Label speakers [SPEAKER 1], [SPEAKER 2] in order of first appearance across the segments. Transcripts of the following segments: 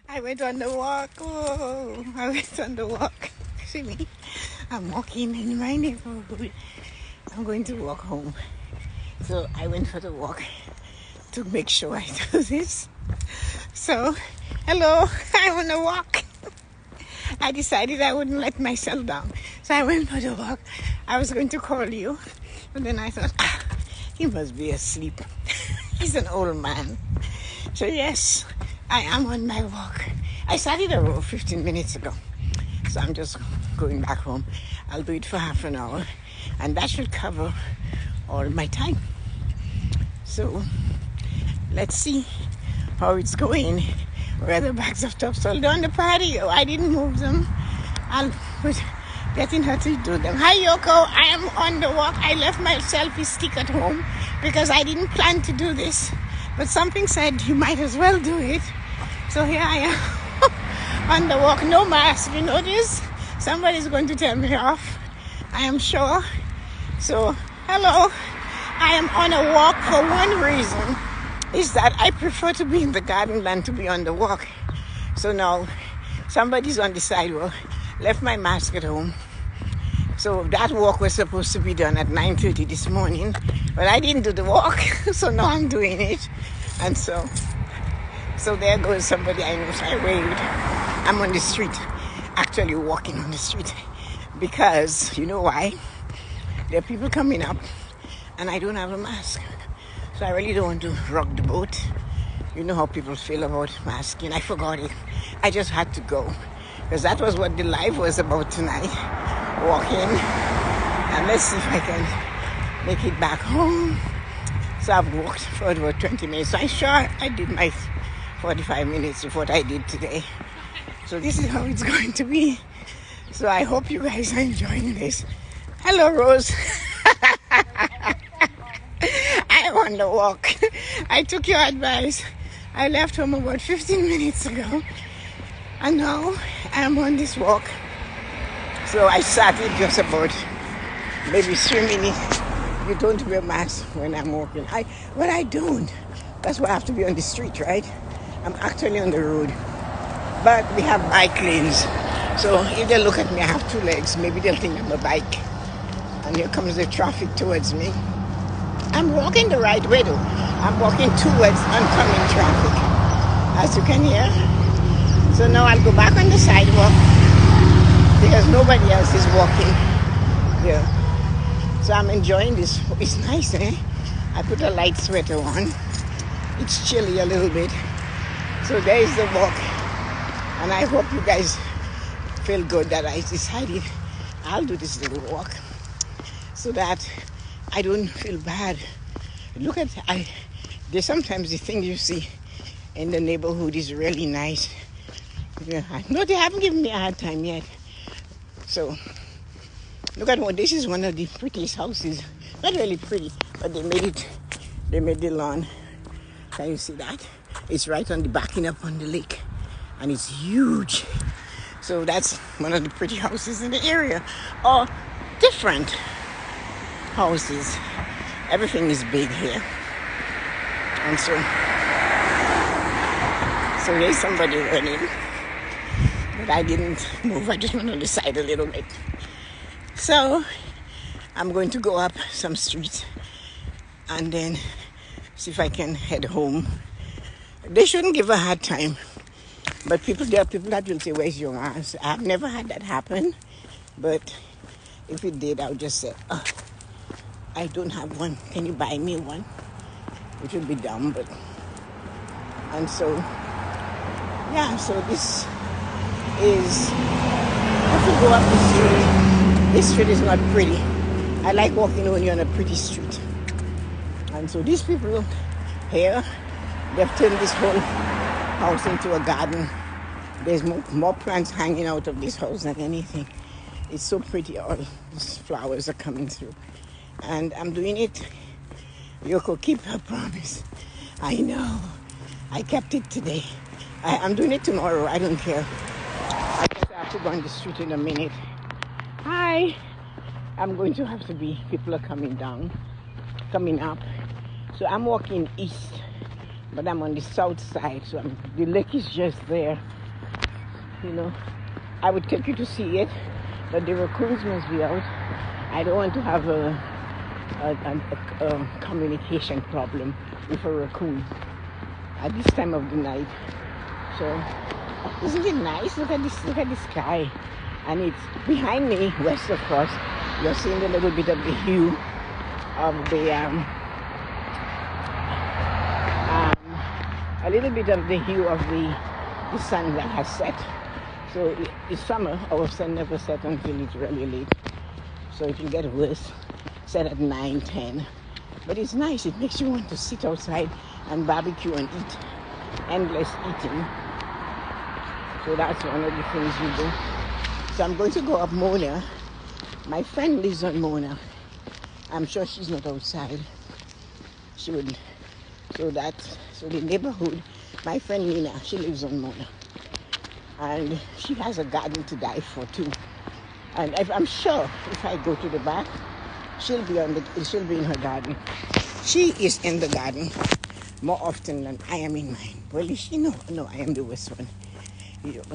[SPEAKER 1] I went on the walk. Oh, I went on the walk. See me? I'm walking in my neighborhood. I'm going to walk home. So I went for the walk to make sure I do this. So, hello, I'm on a walk. I decided I wouldn't let myself down. So I went for the walk. I was going to call you, but then I thought, he must be asleep. He's an old man. So yes, I am on my walk. I started the road 15 minutes ago. So I'm just going back home. I'll do it for half an hour. And that should cover all my time. So let's see how it's going. Where the bags of topsoil on the patio. I didn't move them. I'll put getting her to do them. Hi Yoko, I am on the walk. I left my selfie stick at home because I didn't plan to do this. But something said you might as well do it. So here I am on the walk. No mask, you notice? Somebody's going to tell me off, I am sure. So, hello. I am on a walk for one reason. Is that I prefer to be in the garden than to be on the walk. So now, somebody's on the sidewalk, left my mask at home. So that walk was supposed to be done at 9:30 this morning, but I didn't do the walk, so now I'm doing it. And so there goes somebody I know, so I waved. I'm on the street, actually walking on the street, because you know why? There are people coming up, and I don't have a mask. So I really don't want to rock the boat. You know how people feel about masking. I forgot it. I just had to go. Because that was what the live was about tonight. Walking. And let's see if I can make it back home. So I've walked for about 20 minutes. So I'm sure I did my 45 minutes of what I did today. So this is how it's going to be. So I hope you guys are enjoying this. Hello, Rose. I'm on the walk. I took your advice. I left home about 15 minutes ago. And now I'm on this walk. So I started just about maybe 3 minutes. You don't wear masks when I'm walking. But I don't. That's why I have to be on the street, right? I'm actually on the road. But we have bike lanes. So if they look at me, I have two legs. Maybe they'll think I'm a bike. And here comes the traffic towards me. I'm walking the right way though. I'm walking towards oncoming traffic, as you can hear. So now I'll go back on the sidewalk because nobody else is walking here. So I'm enjoying this. It's nice, eh? I put a light sweater on. It's chilly a little bit. So there is the walk. And I hope you guys feel good that I decided I'll do this little walk so that I don't feel bad. Look at, there's sometimes the thing you see in the neighborhood is really nice. Yeah, no, they haven't given me a hard time yet. So, look at what, this is one of the prettiest houses. Not really pretty, but they made the lawn. Can you see that? It's right on the backing up on the lake. And it's huge. So that's one of the pretty houses in the area. Or different houses. Everything is big here. And so there's somebody running. But I didn't move. I just went on the side a little bit. So I'm going to go up some streets and then see if I can head home. They shouldn't give a hard time. But there are people that will say, where's your mask? I've never had that happen. But if it did, I would just say, oh, I don't have one. Can you buy me one? Which would be dumb, but... And so, yeah, so this is... I have to go up the street. This street is not pretty. I like walking when you're on a pretty street. And so these people here, they've turned this whole house into a garden. There's more plants hanging out of this house than anything. It's so pretty. All these flowers are coming through. And I'm doing it. Yoko, keep her promise. I know. I kept it today. I'm doing it tomorrow. I don't care. I guess I have to go on the street in a minute. Hi. I'm going to have to be, people are coming down, coming up. So I'm walking east but I'm on the south side, so the lake is just there. You know, I would take you to see it, but the raccoons must be out. I don't want to have a communication problem with a raccoon at this time of the night. So, isn't it nice? Look at this. Look at the sky, and it's behind me, west of course. You're seeing a little bit of the hue of the sun that has set. So it's summer. Our sun never set until it's really late. So it will get worse. Set at 9, 10. But it's nice. It makes you want to sit outside and barbecue and eat. Endless eating. So that's one of the things we do. So I'm going to go up Mona. My friend lives on Mona. I'm sure she's not outside. She would. So the neighborhood, my friend Nina, she lives on Mona. And she has a garden to die for too. And I'm sure if I go to the back, she'll be in her garden. She is in the garden more often than I am in mine. Well, no, I am the worst one.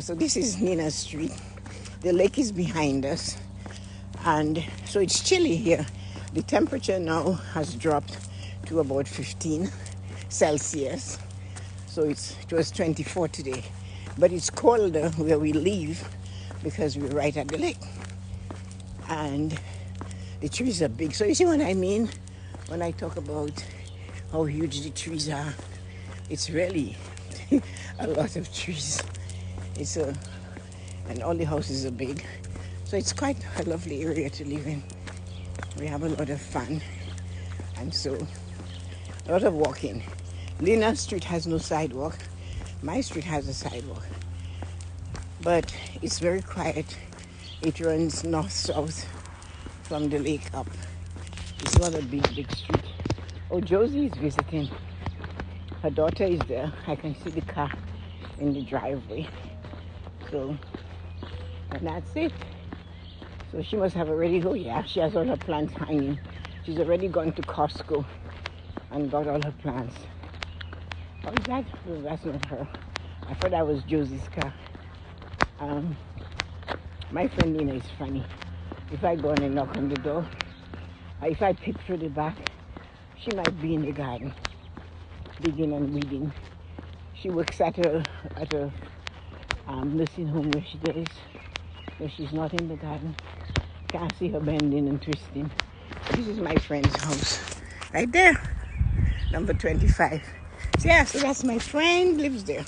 [SPEAKER 1] So this is Nina's street. The lake is behind us. And so it's chilly here. The temperature now has dropped to about 15 Celsius. So it was 24 today. But it's colder where we live because we're right at the lake. And the trees are big. So you see what I mean when I talk about how huge the trees are? It's really a lot of trees. And all the houses are big. So it's quite a lovely area to live in. We have a lot of fun. And so a lot of walking. Lina's street has no sidewalk. My street has a sidewalk. But it's very quiet. It runs north-south from the lake up. It's not a big street. Oh, Josie is visiting. Her daughter is there. I can see the car in the driveway. So, and that's it. So she must have already go. Yeah, she has all her plants hanging. She's already gone to Costco and got all her plants. Oh, is that? No, that's not her. I thought that was Josie's car. My friend Nina is funny. If I go and knock on the door, if I peek through the back, she might be in the garden, digging and weeding. She works at a nursing home where she does, but she's not in the garden. Can't see her bending and twisting. This is my friend's house, right there, number 25. So yeah, so that's my friend, lives there.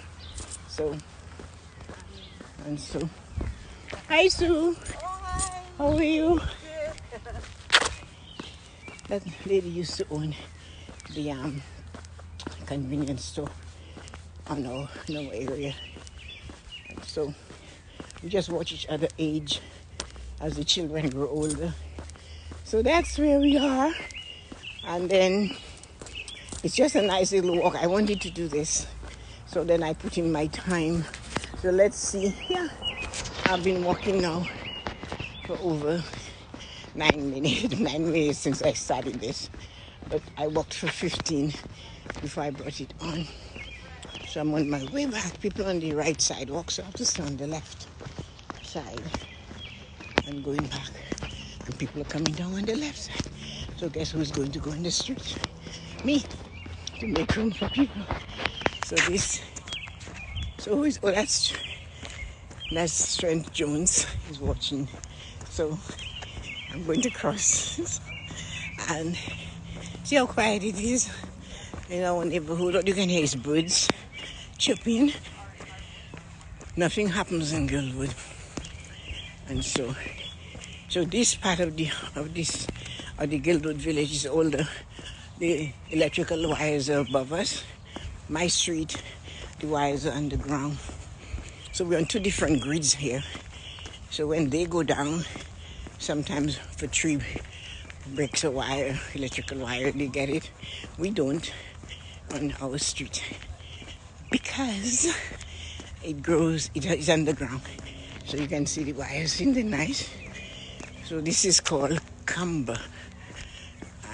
[SPEAKER 1] So, and so, hi Sue.
[SPEAKER 2] Oh, hi.
[SPEAKER 1] How are you?
[SPEAKER 2] Good.
[SPEAKER 1] That lady used to own the convenience store on our area. And so we just watch each other age as the children grow older. So that's where we are. And then it's just a nice little walk. I wanted to do this. So then I put in my time. So let's see. Yeah, I've been walking now for over 9 minutes. 9 minutes since I started this. But I walked for 15 before I brought it on. So I'm on my way back. People on the right side walk, so I have to stay on the left side. I'm going back. And people are coming down on the left side. So guess who's going to go in the street? Me. To make room for people. So who is, that's Strength Jones is watching. So I'm going to cross and see how quiet it is in our neighborhood. All you can hear is birds chirping. Nothing happens in Girlwood. And so this part of the Guildwood village is older. The electrical wires are above us. My street, the wires are underground. So we're on two different grids here. So when they go down, sometimes for tree breaks a wire, electrical wire, they get it. We don't on our street because it grows, it is underground. So you can see the wires in the night. So this is called Cumber.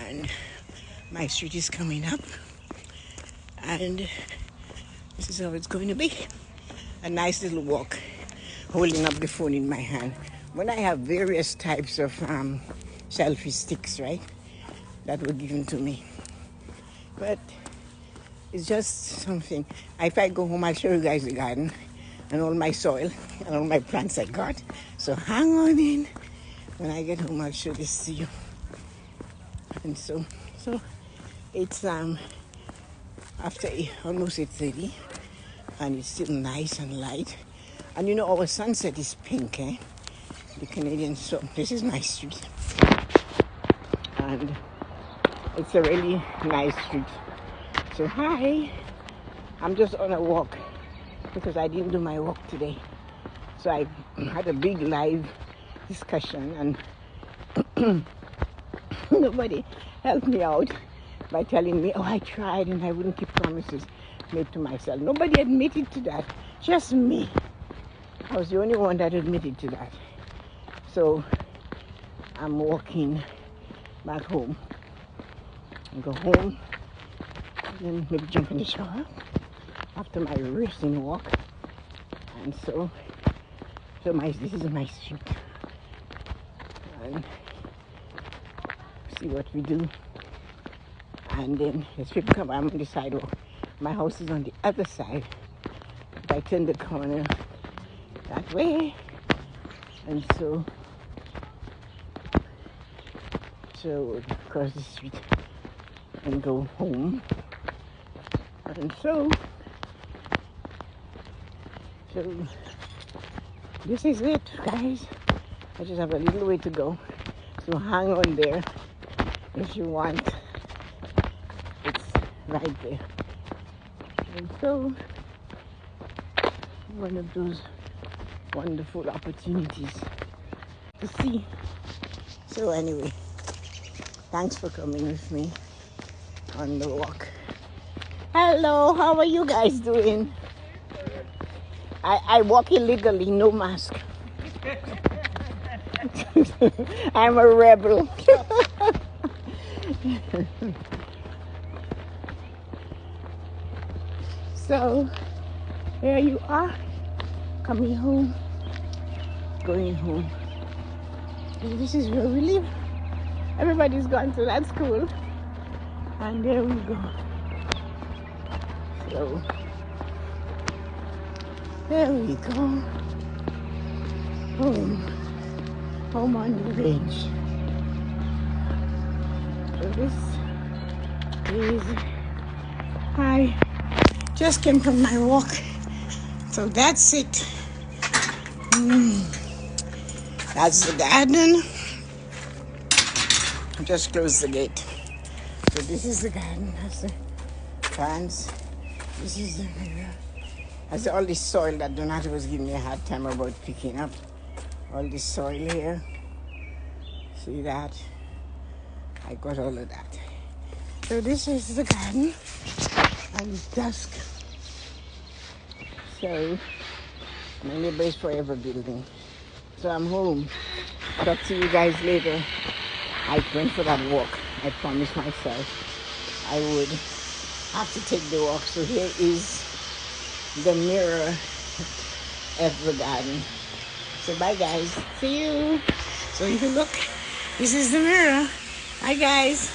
[SPEAKER 1] And my street is coming up. And this is how it's going to be. A nice little walk, holding up the phone in my hand. When I have various types of selfie sticks, right, that were given to me. But it's just something. If I go home, I'll show you guys the garden and all my soil and all my plants I got. So hang on in. When I get home, I'll show this to you. And so it's after almost 8:30, and it's still nice and light. And you know, our sunset is pink, eh? The Canadian sun. This is my street. And it's a really nice street. So hi, I'm just on a walk because I didn't do my walk today. So I had a big live discussion and nobody helped me out by telling me, oh, I tried and I wouldn't keep promises made to myself. Nobody admitted to that, just me. I was the only one that admitted to that. So I'm walking back home. I go home and then maybe jump in the shower after my racing walk. And so this is my street. And see what we do. And then as people come, I'm on the sidewalk. My house is on the other side. If I turn the corner that way, and so across the street and go home. And so this is it, guys. I just have a little way to go. So hang on there if you want. It's right there. And so one of those wonderful opportunities to see. So anyway, thanks for coming with me on the walk. Hello, how are you guys doing? I walk illegally, no mask. I'm a rebel. So there you are, coming home, going home. This is where we live. Everybody's gone to that school, and there we go. So there we go. Home on the range. So this is, I just came from my walk. So that's it. That's the garden. Just close the gate. So this is the garden. That's the plants. This is the mirror. That's all this soil that Donato was giving me a hard time about picking up. All this soil here. See that? I got all of that. So this is the garden. And it's dusk. So my neighbor is forever building. So I'm home. Talk to you guys later. I went for that walk. I promised myself I would have to take the walk. So here is the mirror of the garden. So bye guys. See you. So if you look, this is the mirror. Bye guys.